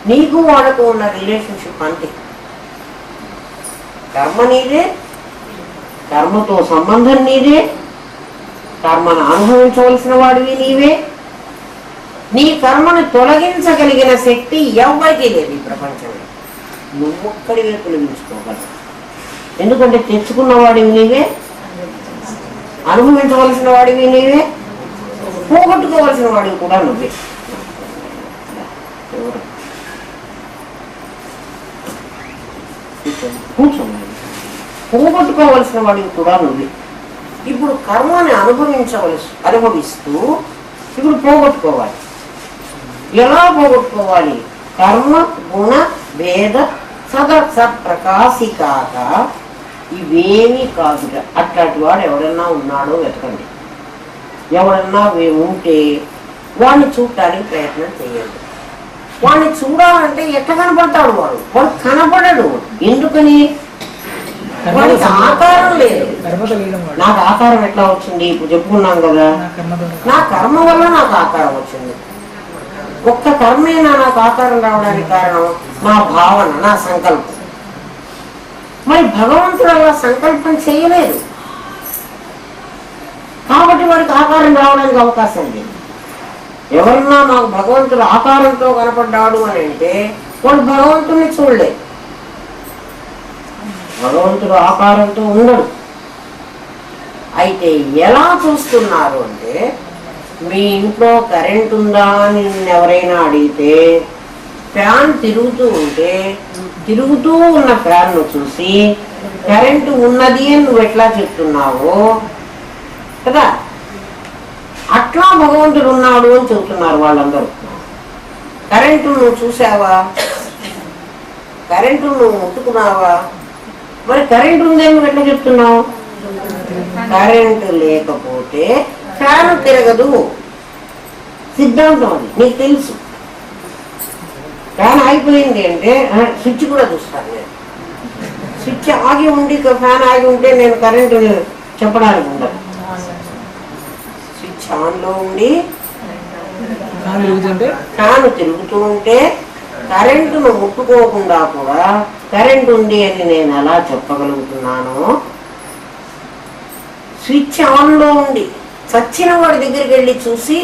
నీకు వాళ్ళకు ఉన్న రిలేషన్షిప్ అంతే. కర్మ నీదే, కర్మతో సంబంధం నీదే, కర్మను అనుభవించవలసిన వాడివి నీవే. నీ కర్మను తొలగించగలిగిన శక్తి ఎవరికీ లేదు ఈ ప్రపంచంలో. నువ్వొక్కడివే తొలగించుకోగలవు. ఎందుకంటే తెచ్చుకున్న వాడివి నీవే, అనుభవించవలసిన వాడివి నీవే, పోగొట్టుకోవలసిన వాడివి కూడా నువ్వే. కూర్చోండి. పోగొట్టుకోవలసిన వాడివి కూడా నువ్వే. ఇప్పుడు కర్మని అనుభవిస్తూ ఇప్పుడు పోగొట్టుకోవాలి. ఎలా పోగొట్టుకోవాలి? కర్మ గుణ భేద సప్రకాశికాక ఇవేమీ కాదుట. అట్లాంటి వాడు ఎవడన్నా ఉన్నాడో వెతకండి. ఎవడన్నా ఉంటే వాడిని చూడటానికి ప్రయత్నం చేయండి. వాడిని చూడాలంటే ఎట్లా కనపడతాడు? వాడు కనపడడు. ఎందుకని? వాడికి ఆకారం లేదు. నాకు ఆకారం ఎట్లా వచ్చింది? ఇప్పుడు చెప్పుకున్నాం కదా, నా కర్మ వల్ల నాకు ఆకారం వచ్చింది. ఒక్క కర్మేనా నాకు ఆకారం రావడానికి కారణం? నా భావన, నా సంకల్పం. మరి భగవంతుడు అలా సంకల్పం చేయలేదు కాబట్టి వాడికి ఆకారం రావడానికి అవకాశం లేదు. ఎవరన్నా నాకు భగవంతుడు ఆకారంతో కనపడ్డాడు అని అంటే వాడు భగవంతుడిని చూడలేదు. భగవంతుడు ఆకారంతో ఉండడు. అయితే ఎలా చూస్తున్నారు అంటే, మీ ఇంట్లో కరెంట్ ఉందా అని ఎవరైనా అడిగితే ఫ్యాన్ తిరుగుతూ ఉంటే తిరుగుతూ ఉన్న ఫ్యాన్ను చూసి కరెంటు ఉన్నది అని నువ్వు ఎట్లా చెప్తున్నావో కదా, అట్లా భగవంతుడు ఉన్నాడు అని చెబుతున్నారు వాళ్ళందరూ. కరెంటు నువ్వు చూసావా? కరెంటు నువ్వు ముట్టుకున్నావా? మరి కరెంటు ఉందని నువ్వు ఎట్లా చెప్తున్నావు? కరెంటు లేకపోతే ఫ్యాన్ తిరగదు. సిద్ధాంతం అది, నీకు తెలుసు. ఫ్యాన్ ఆగిపోయింది అంటే స్విచ్ కూడా చూస్తాను నేను. స్విచ్ ఆగి ఉండి ఫ్యాన్ ఆగి ఉంటే నేను కరెంటు చెప్పడానికి ఉండదు. స్విచ్ ఆన్లో ఉండి ఫ్యాన్ తిరుగుతూ ఉంటే కరెంటును ముట్టుకోకుండా కూడా కరెంట్ ఉంది అని నేను ఎలా చెప్పగలుగుతున్నాను? స్విచ్ ఆన్లో ఉండి చచ్చిన వాడి దగ్గరికి వెళ్ళి చూసి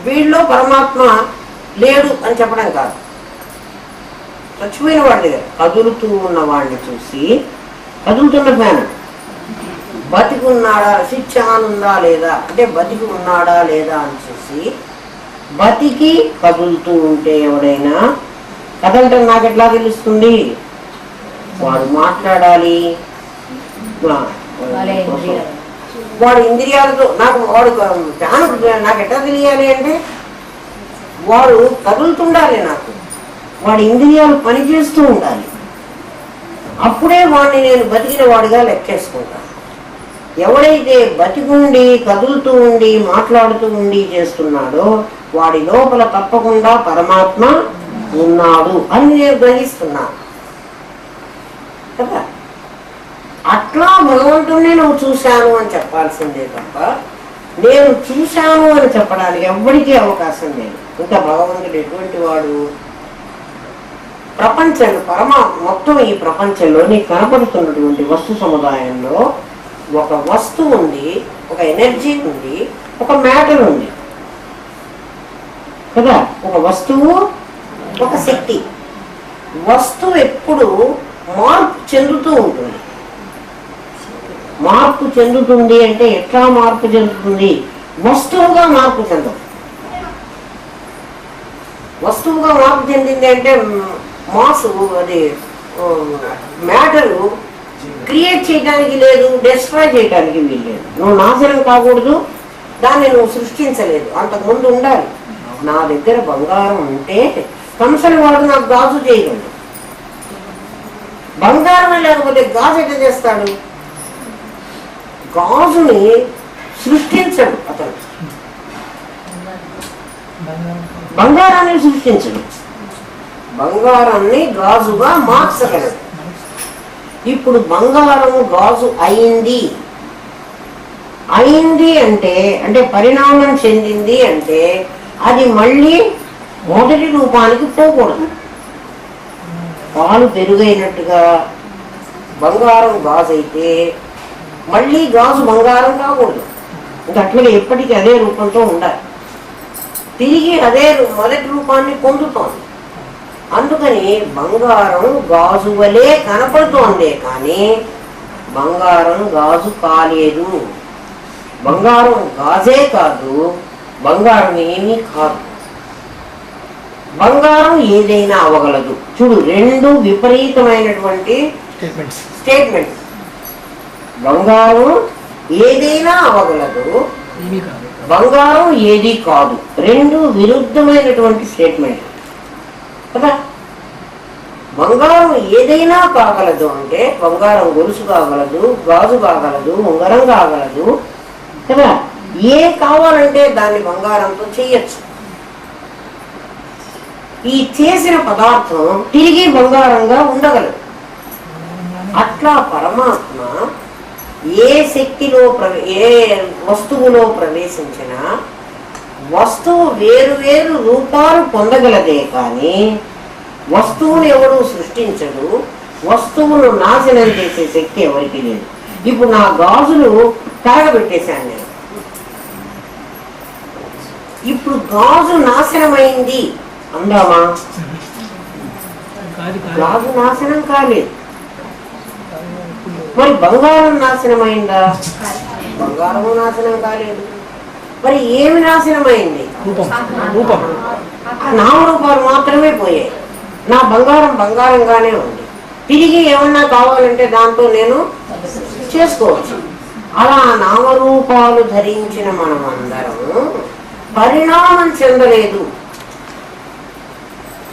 వీళ్ళలో పరమాత్మ లేడు అని చెప్పడం కాదు. చచ్చిపోయిన వాడి దగ్గర కదులుతూ ఉన్న వాడిని చూసి, కదులుతున్న ఫ్యాన్ బతికి ఉన్నాడా, స్విచ్ ఆన్ ఉందా లేదా అంటే బతికి ఉన్నాడా లేదా అని చూసి, బతికి కదులుతూ ఉంటే ఎవడైనా కదలటం నాకు ఎట్లా తెలుస్తుంది? వాడు మాట్లాడాలి, వాడు ఇంద్రియాలతో నాకు వాడు నాకు ఎట్లా తెలియాలి అంటే వాడు కదులుతుండాలి, నాకు వాడి ఇంద్రియాలు పనిచేస్తూ ఉండాలి. అప్పుడే వాడిని నేను బతికిన వాడిగా లెక్కేసుకుంటాను. ఎవడైతే బతికుండి కదులుతూ ఉండి మాట్లాడుతూ ఉండి చేస్తున్నాడో వాడి లోపల తప్పకుండా పరమాత్మ ఉన్నాడు అని నేను గ్రహిస్తున్నాను కదా. అట్లా భగవంతుడిని నువ్వు చూశాను అని చెప్పాల్సిందే తప్ప నేను చూశాను అని చెప్పడానికి ఎవ్వరికీ అవకాశం లేదు. ఇంకా భగవంతుడు ఎటువంటి వాడు? ప్రపంచంలో మొత్తం ఈ ప్రపంచంలో నీకు కనపడుతున్నటువంటి వస్తు సముదాయంలో ఒక వస్తువు ఉంది, ఒక ఎనర్జీ ఉంది, ఒక మ్యాటర్ ఉంది కదా. ఒక వస్తువు, ఒక శక్తి. వస్తువు ఎప్పుడు మార్పు చెందుతూ ఉంటుంది. మార్పు చెందుతుంది అంటే ఎట్లా మార్పు చెందుతుంది? వస్తువుగా మార్పు చెందదు. వస్తువుగా మార్పు చెందింది అంటే మాసు, అది మ్యాటరు క్రియేట్ చేయడానికి లేదు, డిస్ట్రాయ్ చేయడానికి వీల్లేదు. నువ్వు నాశనం కాకూడదు, దాన్ని నువ్వు సృష్టించలేదు, అంతకుముందు ఉండాలి. నా దగ్గర బంగారం ఉంటే కంసలి వాడు నాకు గాజు చేయగలడు. బంగారమే లేకపోతే గాజు ఎట్లా చేస్తాడు? గాజుని సృష్టించడు అతను, బంగారాన్ని సృష్టించడు, బంగారాన్ని గాజుగా మార్చగలడు. ఇప్పుడు బంగారము గాజు అయింది అంటే పరిణామం చెందింది అంటే అది మళ్ళీ మొదటి రూపానికి పోకూడదు. పాలు పెరుగైనట్టుగా బంగారం గాజు అయితే మళ్ళీ గాజు బంగారం కాకూడదు. ఇంకా అట్లాగే ఎప్పటికీ అదే రూపంతో ఉండాలి. తిరిగి అదే మొదటి రూపాన్ని పొందుతోంది. అందుకని బంగారం గాజు వలె కనపడుతోందే కానీ బంగారం గాజు కాలేదు. బంగారం గాజే కాదు, బంగారం ఏమీ కాదు. బంగారం ఏదైనా అవ్వగలదు. చూడు, రెండు విపరీతమైనటువంటి స్టేట్మెంట్స్. బంగారం ఏదైనా అవ్వగలదు, బంగారం ఏది కాదు. రెండు విరుద్ధమైనటువంటి స్టేట్మెంట్ కదా. బంగారం ఏదైనా కాగలదు అంటే బంగారం గొలుసు కాగలదు, గాజు కాగలదు, ఉంగరం కాగలదు కదా. ఏ కావాలంటే దాన్ని బంగారంతో చేయొచ్చు. ఈ చేసిన పదార్థం తిరిగి బంగారంగా ఉండగలదు. అట్లా పరమాత్మ ఏ శక్తిలో ఏ వస్తువులో ప్రవేశించినా వస్తువు వేరు వేరు రూపాలు పొందగలదే కానీ వస్తువును ఎవరు సృష్టించడు. వస్తువును నాశనం చేసే శక్తి ఎవరికి లేదు. ఇప్పుడు నా గాజులు కరగబెట్టేశాను నేను. ఇప్పుడు గాజు నాశనమైంది అందామా? గాజు నాశనం కాలేదు. మరి బంగారం నాశనమైందా? బంగారము నాశనం కాలేదు. మరి ఏమి నాశనమైంది? నామరూపాలు మాత్రమే పోయాయి. నా బంగారం బంగారంగానే ఉంది. తిరిగి ఏమన్నా కావాలంటే దాంతో నేను చేసుకోవచ్చు. అలా నామరూపాలు ధరించిన మనం అందరం పరిణామం చెందలేదు.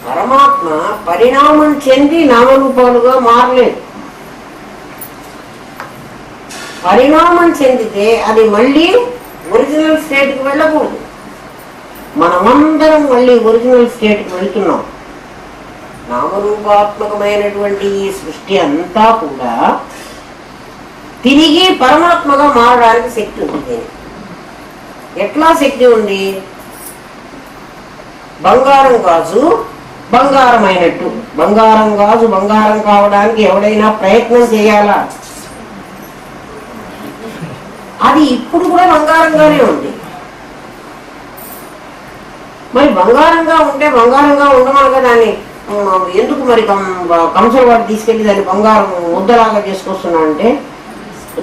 పరమాత్మ పరిణామం చెంది నామరూపాలుగా మారలేదు. పరిణామం చెందితే అది మళ్ళీ ఒరిజినల్ స్టేట్కి వెళ్ళకూడదు. మనమందరం మళ్ళీ ఒరిజినల్ స్టేట్కి వెళ్తున్నాం. నామరూపాత్మకమైనటువంటి ఈ సృష్టి అంతా కూడా తిరిగి పరమాత్మగా మారడానికి శక్తి ఉంది. ఎట్లా శక్తి ఉంది? బంగారం గాజు బంగారం అయినట్టు. బంగారం గాజు బంగారం కావడానికి ఎవడైనా ప్రయత్నం చేయాలా? అది ఇప్పుడు కూడా బంగారంగానే ఉంది. మరి బంగారంగా ఉంటే బంగారంగా ఉండమనగా దాన్ని ఎందుకు మరి కంసల వాడు తీసుకెళ్లి దాన్ని బంగారం ముద్దలాగా చేసుకొస్తున్నా అంటే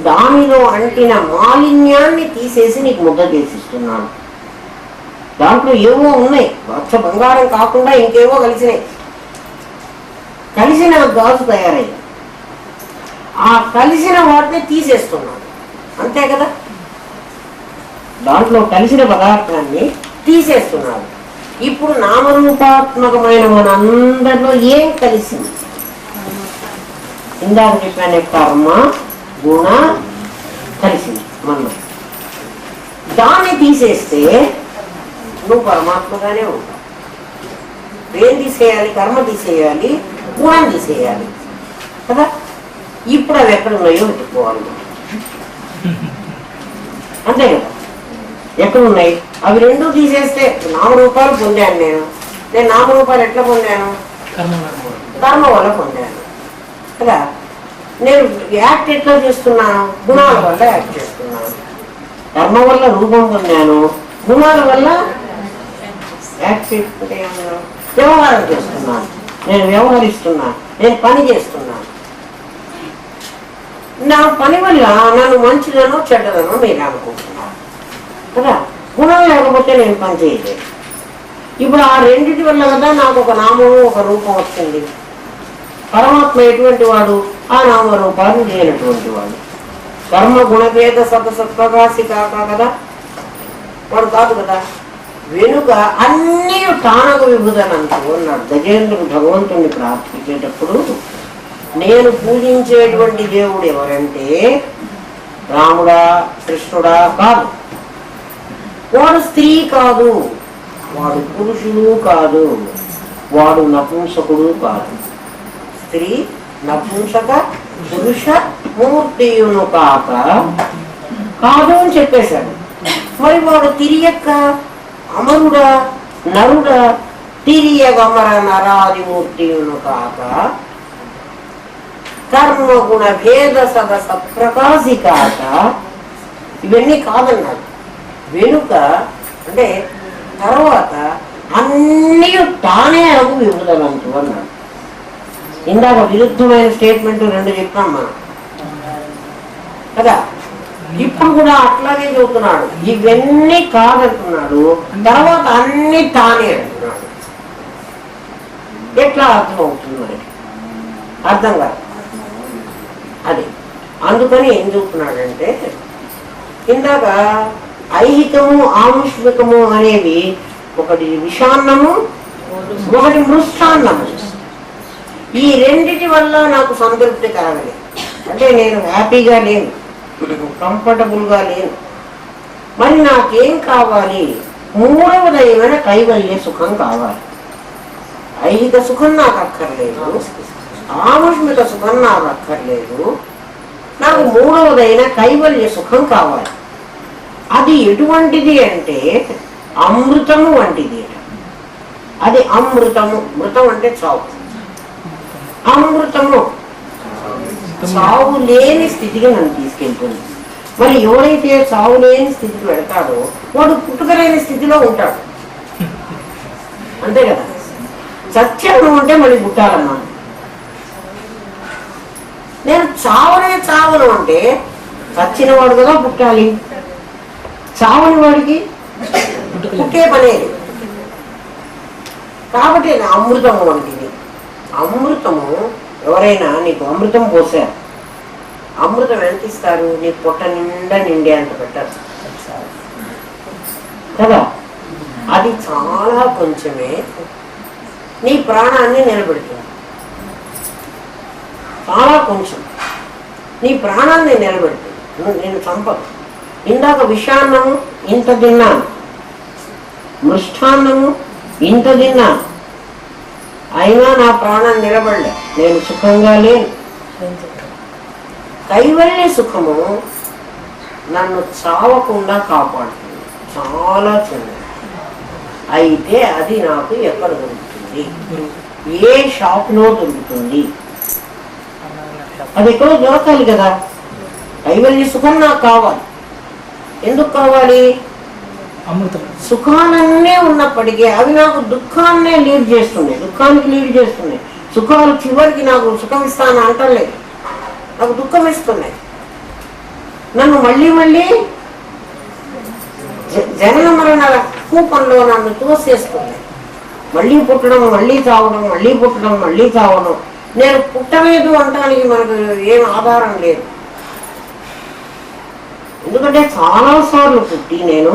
దానిలో అంటిన మాలిన్యాన్ని తీసేసి నీకు ముద్ద చేసిస్తున్నాను. దాంట్లో ఏవో ఉన్నాయి, అచ్చ బంగారం కాకుండా ఇంకేవో కలిసినాయి. కలిసిన గాజు తయారయ్యి ఆ కలిసిన వాటిని తీసేస్తున్నాను. అంతే కదా. దాంట్లో కలిసిన పదార్థాన్ని తీసేస్తున్నారు. ఇప్పుడు నామరూపాత్మకమైన మనందరిలో ఏం కలిసింది? ఇందాక చెప్పాను, కర్మ గుణ కలిసింది మనం. దాన్ని తీసేస్తే నువ్వు పరమాత్మగానే ఉంటావు. ఏం తీసేయాలి? కర్మ తీసేయాలి, గుణం తీసేయాలి కదా. ఇప్పుడు అవి ఎక్కడున్నాయో వెతుక్కోవాలి. అంతే కదా. ఎక్కడున్నాయి? అవి రెండు తీసేస్తే నామరూపాలు పొందాను నేను నామరూపాలు ఎట్లా పొందాను? కర్మ వల్ల పొందాను కదా. నేను యాక్ట్ ఎట్లా చేస్తున్నాను? గుణాల వల్ల యాక్ట్ చేస్తున్నాను. కర్మ వల్ల రూపం పొందాను, గుణాల వల్ల యాక్ట్ చేసుకుంటే వ్యవహారం చేస్తున్నాను. నేను వ్యవహరిస్తున్నాను, నేను పని చేస్తున్నాను. నా పని వల్ల నన్ను మంచిదనో చెడ్డదనో మీరు అనుకుంటున్నాను కదా. గుణం లేకపోతే నేను పని చేయలేదు. ఇప్పుడు ఆ రెండింటి వల్ల కదా నాకు ఒక నామము ఒక రూపం వచ్చింది. పరమాత్మ ఎటువంటి వాడు? ఆ నామరూపాలు లేనటువంటి వాడు. కర్మ గుణభేద సత్వభాసి కాక కదా వాడు కాదు కదా. వెనుక అన్నీ తానకు విభుదనంటూ ఉన్నాడు. గజేంద్రుడు భగవంతుణ్ణి ప్రార్థించేటప్పుడు నేను పూజించేటువంటి దేవుడు ఎవరంటే రాముడా కృష్ణుడా కాదు, వాడు స్త్రీ కాదు, వాడు పురుషుడు కాదు, వాడు నపుంసకుడు కాదు. స్త్రీ నపుంసక పురుష మూర్తియును కాక కాదు అని చెప్పేశాడు. మరి వాడు తిరియక్క అమరుడా నరుడా తిరియగమర నరాదిమూర్తియును కాక కర్మగుణ భేద సదస ప్రకాశి కాక ఇవన్నీ కాదన్నాడు. వెనుక అంటే తర్వాత అన్నీ తానే అగు విభుదలంతు అన్నాడు. ఇందాక విరుద్ధమైన స్టేట్మెంట్ 2 చెప్పాం మనం కదా. ఇప్పుడు కూడా అట్లాగే చెబుతున్నాడు, ఇవన్నీ కాదంటున్నాడు, తర్వాత అన్ని తానే అంటున్నాడు. ఎట్లా అర్థం అవుతుంది మనకి? అర్థం కాదు అది. అందుకని ఏం చెబుతున్నాడంటే, ఇందాక ఐహికము ఆముష్మికము అనేవి ఒకటి విషాన్నము, ఒకటి మృష్టాన్నము. ఈ రెండిటి వల్ల నాకు సంతృప్తి కలగలేదు. అంటే నేను హ్యాపీగా లేను, కంఫర్టబుల్గా లేను. మరి నాకేం కావాలి? మూడవదైన కైవల్య సుఖం కావాలి. ఐహిక సుఖం నాకు అక్కర్లేదు, ఆముష్మిక సుఖం నాకు అక్కర్లేదు, నాకు మూడవదైన కైవల్య సుఖం కావాలి. అది ఎటువంటిది అంటే అమృతము వంటిది. అది అమృతము. మృతం అంటే చావు. అమృతము చావు లేని స్థితికి నన్ను తీసుకెళ్తుంది. మరి ఎవరైతే చావు లేని స్థితికి పెడతాడో వాడు పుట్టుకలేని స్థితిలో ఉంటాడు. అంతే కదా. సత్యం అంటే మళ్ళీ పుట్టాలమ్మా. నేను చావను అంటే చచ్చిన వాడు కదా పుట్టాలి, చావని వాడికి పుట్టే పనేది. కాబట్టి అమృతము వంటిది. అమృతము ఎవరైనా నీకు అమృతం పోసారు, అమృతం ఎంత ఇస్తారు? నీ పొట్ట నిండా నిండే అంత పెట్టారు కదా. అది చాలా కొంచెమే నీ ప్రాణాన్ని నిలబెడుతుంది. చాలా కొంచెం నీ ప్రాణాన్ని నిలబెడుతుంది. నేను చంపను. ఇందాక విషాన్నము ఇంత తిన్నాను, మృష్టాన్నము ఇంత తిన్నాను, అయినా నా ప్రాణం నిలబడలే, నేను సుఖంగా లేను. కైవల్య సుఖము నన్ను చావకుండా కాపాడుతుంది. చాలా చిన్నది. అయితే అది నాకు ఎక్కడ దొరుకుతుంది? ఏ షాప్లో దొరుకుతుంది? అది ఎక్కడో దొరకాలి కదా. కైవల్య సుఖం నాకు కావాలి. ఎందుకు కావాలి? సుఖాలన్నీ ఉన్నప్పటికీ అవి నాకు దుఃఖాన్నే లీడ్ చేస్తున్నాయి, దుఃఖానికి లీడ్ చేస్తున్నాయి. సుఖాలు చివరికి నాకు సుఖం ఇస్తాను అంటలేదు, నాకు దుఃఖం ఇస్తున్నాయి. నన్ను మళ్ళీ మళ్ళీ జనన మరణాల కూపంలో నన్ను తోసేస్తున్నాయి. మళ్ళీ పుట్టడం, మళ్ళీ చావడం, మళ్ళీ పుట్టడం, మళ్ళీ చావడం. నేను పుట్టలేదు అంటానికి మనకు ఏం ఆధారం లేదు. ఎందుకంటే చాలాసార్లు పుట్టి నేను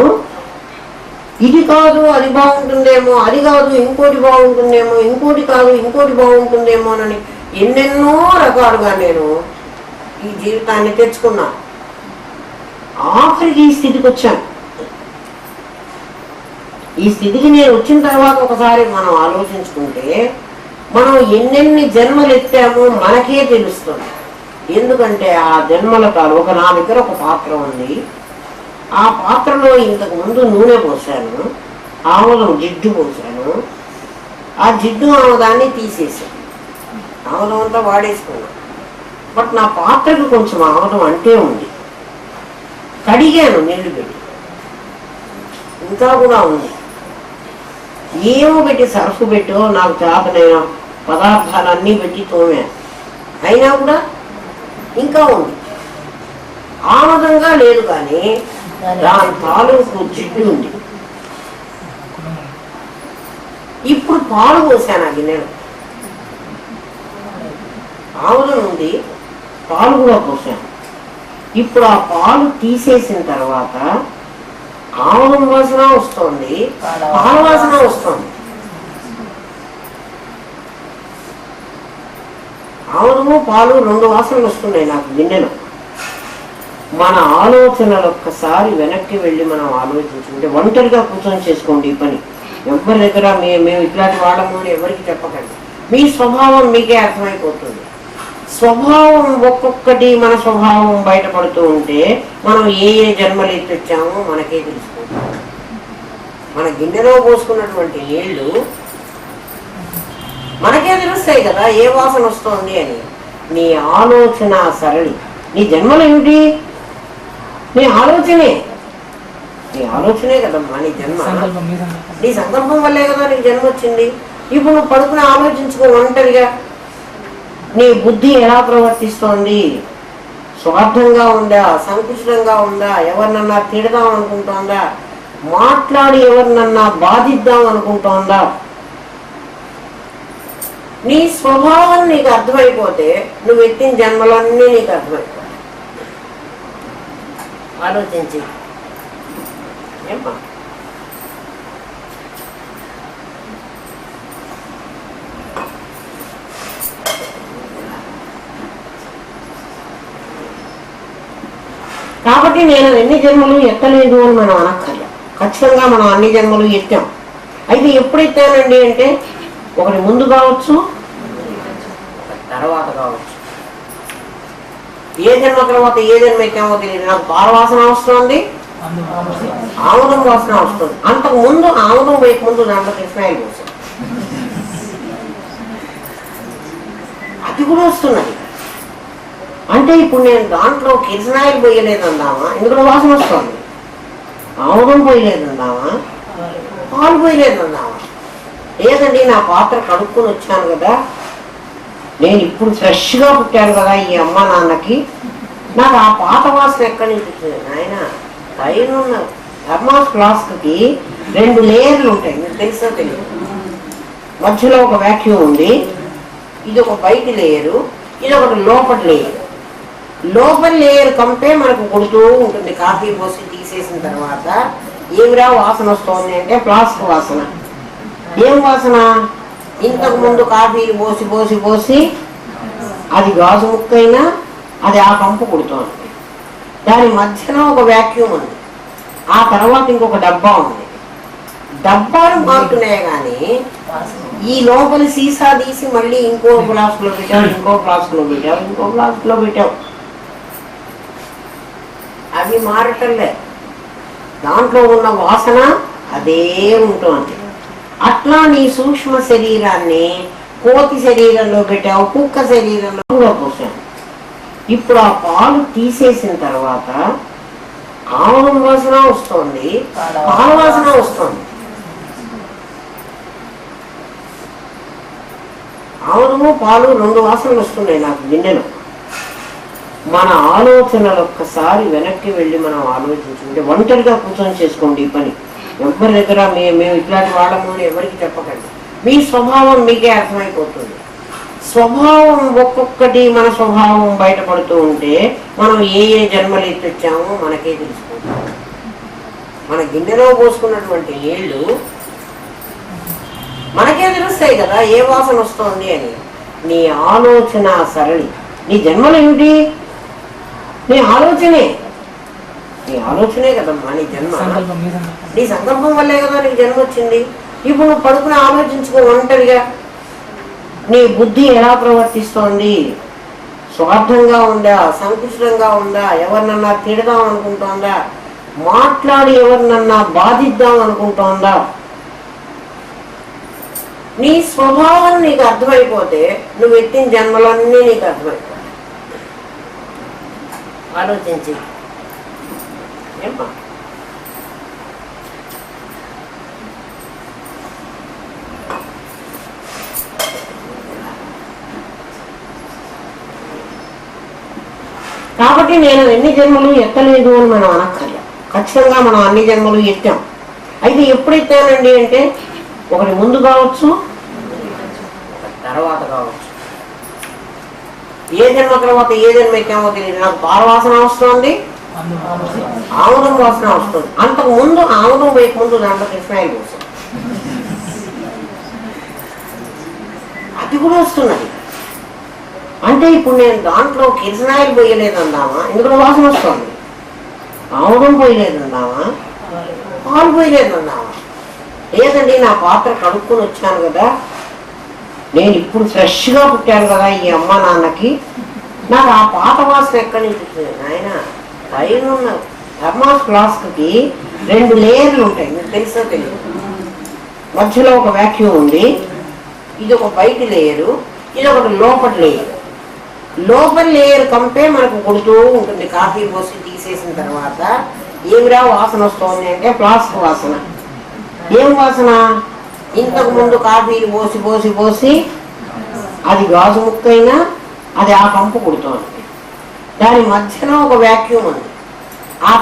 ఇది కాదు అది బాగుంటుందేమో, అది కాదు ఇంకోటి బాగుంటుందేమో, ఇంకోటి కాదు ఇంకోటి బాగుంటుందేమో అని ఎన్నెన్నో రకాలుగా నేను ఈ జీవితాన్ని తెచ్చుకున్నాను. ఆఖరికి ఈ స్థితికి వచ్చాను. ఈ స్థితికి నేను వచ్చిన తర్వాత ఒకసారి మనం ఆలోచించుకుంటే మనం ఎన్నెన్ని జన్మలు ఎత్తామో మనకే తెలుస్తుంది. ఎందుకంటే ఆ జన్మల కాదు. నా దగ్గర ఒక పాత్ర ఉంది. ఆ పాత్రలో ఇంతకు ముందు నూనె పోసాను, ఆముదం జిడ్డు పోసాను. ఆ జిడ్డు ఆముదాన్ని తీసేసాను, ఆముదం అంతా వాడేసుకున్నాను. బట్ నా పాత్రకు కొంచెం ఆముదం అంటే ఉంది. కడిగాను నీళ్లు పెట్టి, ఇంకా కూడా ఉంది. ఏమో పెట్టి సర్ఫ్ పెట్టో నాకు చేతనైన పదార్థాలన్నీ పెట్టి తోమాను, అయినా కూడా ఇంకా ఉంది. ఆముదంగా లేదు కానీ దాని తాలూకు జిడ్డు ఉంది. ఇప్పుడు పాలు పోసాను ఆ గిన్నెలో. ఆముదం ఉంది, పాలు కూడా పోసాను. ఇప్పుడు ఆ పాలు తీసేసిన తర్వాత ఆముదం వాసన వస్తుంది, పాల వాసన వస్తుంది. ఆముదము పాలు 2 వాసనలు వస్తున్నాయి నాకు గిన్నెలో. మన ఆలోచనలు ఒక్కసారి వెనక్కి వెళ్ళి మనం ఆలోచించుకుంటే, ఒంటరిగా కూర్చొని చేసుకోండి ఈ పని. ఎవరి దగ్గర మేము ఇట్లాంటి వాడము అని ఎవరికి చెప్పకండి. మీ స్వభావం మీకే అర్థమైపోతుంది. స్వభావం ఒక్కొక్కటి మన స్వభావం బయటపడుతూ ఉంటే మనం ఏ జన్మలు ఎత్తొచ్చామో మనకే తెలుసుకుంటాం. మన గిన్నెలో పోసుకున్నటువంటి నీళ్లు మనకే తెలుస్తాయి కదా ఏ వాసన వస్తుంది అని. నీ ఆలోచన సరళి, నీ జన్మలు ఏమిటి? నీ ఆలోచనే, నీ ఆలోచనే కదమ్మా నీ జన్మ. నీ సంకల్పం వల్లే కదా నీకు జన్మ వచ్చింది. ఇప్పుడు నువ్వు పడుకుని ఆలోచించుకో ఒంటరిగా, నీ బుద్ధి ఎలా ప్రవర్తిస్తోంది? స్వార్థంగా ఉందా, సంకుచితంగా ఉందా, ఎవరినన్నా తిడదాం అనుకుంటోందా, మాట్లాడి ఎవరినన్నా బాధిద్దాం అనుకుంటోందా? నీ స్వభావం నీకు అర్థమైపోతే నువ్వు ఎత్తిన జన్మలన్నీ నీకు అర్థమైపోతాయి. ఆలోచించి ఏమ్మా. కాబట్టి నేను ఎన్ని జన్మలు ఎత్తలేదు అని మనం అనక్కర్లేదు. ఖచ్చితంగా మనం అన్ని జన్మలు ఎత్తాం. అయితే ఎప్పుడు ఎత్తానండి అంటే, ఒకటి ముందు కావచ్చు, తర్వాత కావచ్చు. ఏ జన్మ తర్వాత ఏ జన్మ ఎత్తామో తెలియదు. నాకు పారవాసన వస్తుంది, ఆముదం వాసన వస్తుంది. అంతకు ముందు ఆముదం వైపు ముందు దాంట్లో కృష్ణాయిలు పోసాం, అది కూడా వస్తున్నది. అంటే ఇప్పుడు నేను దాంట్లో కిరసనాయిలు పోయలేదందామా, ఇందులో వాసన వస్తుంది. ఆముదం పోయలేదందామా, పాలు పోయలేదందామా. లేదండి నా పాత్ర కడుక్కొని వచ్చాను కదా, నేను ఇప్పుడు ఫ్రెష్గా పుట్టాను కదా ఈ అమ్మ నాన్నకి, నాకు ఆ పాత వాసన ఎక్కడి నుంచి వచ్చింది? ఆయన పైన ఉన్న థర్మాస్ ఫ్లాస్క్కి 2 లేయర్లు ఉంటాయి, మీకు తెలుసో తెలియదు. మధ్యలో ఒక వ్యాక్యూమ్ ఉంది, ఇది ఒక బయటి లేయరు, ఇది ఒకటి లోపటి లేయర్. లోపలి లేయర్ కంపే మనకు కొడుతూ ఉంటుంది. కాఫీ పోసి తీసేసిన తర్వాత ఏమిరా వాసన వస్తుంది అంటే ఫ్లాస్క్ వాసన. ఏం వాసన? ఇంతకు ముందు కాఫీలు పోసి పోసి పోసి అది గాజు ముక్కైనా అది ఆ కంపు కొడుతోంది. దాని మధ్యలో ఒక వ్యాక్యూమ్ ఉంది, ఆ తర్వాత ఇంకొక డబ్బా ఉంది. డబ్బాలు మారుతున్నాయి కానీ ఈ లోపలి సీసా తీసి మళ్ళీ ఇంకో ఫ్లాస్క్లో పెట్టావు, ఇంకో ఫ్లాస్క్లో పెట్టావు, ఇంకో ఫ్లాస్క్లో పెట్టావు, అవి మారటంలే. దాంట్లో ఉన్న వాసన అదే ఉంటుంది. అట్లా నీ సూక్ష్మ శరీరాన్ని కోతి శరీరంలో పెట్టావు, కుక్క శరీరంలో పోసావు. ఇప్పుడు ఆ పాలు తీసేసిన తర్వాత ఆముదం వాసన వస్తుంది, పాల వాసన వస్తుంది. ఆముదము పాలు 2 వాసనలు వస్తున్నాయి నాకు గిన్నెలో. మన ఆలోచనలు ఒక్కసారి వెనక్కి వెళ్ళి మనం ఆలోచించుకుంటే, ఒంటరిగా కూర్చొని చేసుకోండి ఈ పని. ఎవరి దగ్గర మేము ఇట్లాంటి వాళ్ళము అని ఎవరికి చెప్పకండి. మీ స్వభావం మీకే అర్థమైపోతుంది. స్వభావం ఒక్కొక్కటి మన స్వభావం బయటపడుతూ ఉంటే మనం ఏ ఏ జన్మలు ఎత్తొచ్చామో మనకే తెలుసుకుంటాం. మన గిన్నెలో పోసుకున్నటువంటి నీళ్లు మనకే తెలుస్తాయి కదా ఏ వాసన వస్తుంది అని. నీ ఆలోచన సరళి, నీ జన్మలు ఏమిటి? నీ ఆలోచనే, నీ ఆలోచనే కదమ్మా నీ జన్మ. నీ సంకల్పం వల్లే కదా నీకు జన్మ వచ్చింది. ఇప్పుడు నువ్వు పడుకుని ఆలోచించుకో ఒంటరిగా, నీ బుద్ధి ఎలా ప్రవర్తిస్తోంది? స్వార్థంగా ఉందా, సంకుచితంగా ఉందా, ఎవరినన్నా తిడదాం అనుకుంటోందా, మాట్లాడి ఎవరినన్నా బాధిద్దాం అనుకుంటోందా? నీ స్వభావం నీకు అర్థమైపోతే నువ్వు ఎత్తిన జన్మలన్నీ నీకు అర్థమైపోతాయి. ఆలోచించి ఏమ్మా. కాబట్టి నేను ఎన్ని జన్మలు ఎత్తలేదు అని మనం అనక్కర్లేదు. ఖచ్చితంగా మనం అన్ని జన్మలు ఎత్తాం. అయితే ఎప్పుడు ఎత్తానండి అంటే, ఒకటి ముందు కావచ్చు, తర్వాత కావచ్చు. ఏ జన్మ తర్వాత ఏ జన్మ ఎత్తామో తెలియదు. నాకు పారవాసన వస్తుంది, ఆముదం వాసన వస్తుంది. అంతకు ముందు ఆముదం వైపు ముందు దాంట్లో కృష్ణాయిలు పోసాం, అది కూడా వస్తున్నది. అంటే ఇప్పుడు నేను దాంట్లో కిరసనాయిలు పోయలేదందామా, ఇందులో వాసన వస్తుంది. ఆముదం పోయలేదందామా, పాలు పోయలేదందామా. లేదండి నా పాత్ర కడుక్కొని వచ్చాను కదా, నేను ఇప్పుడు ఫ్రెష్గా పుట్టాను కదా ఈ అమ్మ నాన్నకి, నాకు ఆ పాత వాసన ఎక్కడి నుంచి వచ్చింది? ఆయన పైన ఉన్న థర్మాస్ ఫ్లాస్క్కి 2 లేయర్లు ఉంటాయి, మీకు తెలుసో తెలియదు. మధ్యలో ఒక వ్యాక్యూమ్ ఉంది, ఇది ఒక బయట లేయరు, ఇది ఒకటి లోపటి లేయర్. లోపలి లేయర్ కంపే మనకు కొడుతూ ఉంటుంది. కాఫీ పోసి తీసేసిన తర్వాత ఏమిరా వాసన వస్తుంది అంటే ప్లాస్టిక్ వాసన. ఏం వాసన? ఇంతకు ముందు కాఫీని పోసి పోసి పోసి అది గాజు ముక్కైనా అది ఆ కంపు కొడుతోంది. దాని మధ్యలో ఒక వ్యాక్యూమ్ ఉంది.